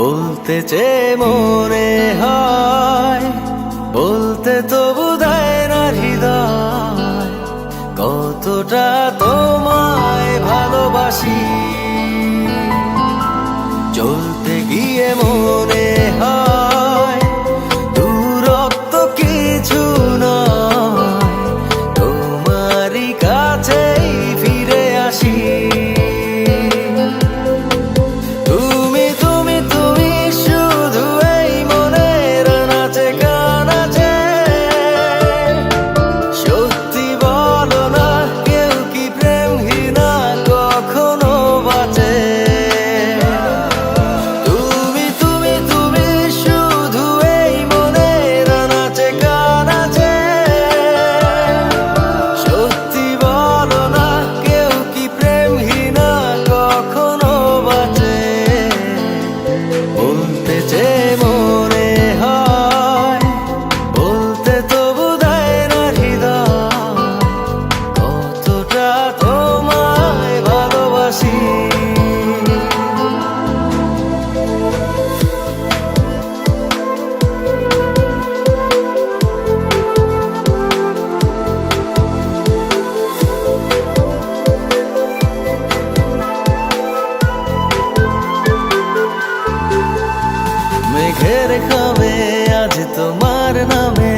বলতে চেয়ে মনে হয়, বলতে তবু দেয় না হৃদয়, কতটা তোমায় ভালোবাসি। চলতে গিয়ে মনে হয় দূরত্ব কিছু নয়, তোমারই কাছেই ফিরে আসি। মেঘের খামে আজ তোমার নামে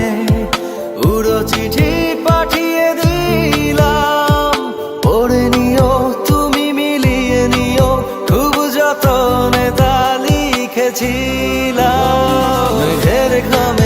উড়ো চিঠি পাঠিয়ে দিলাম, পড়ে নিও তুমি মিলিয়ে নিও, খুব যতনে তা লিখেছিলাম। মেঘের খামে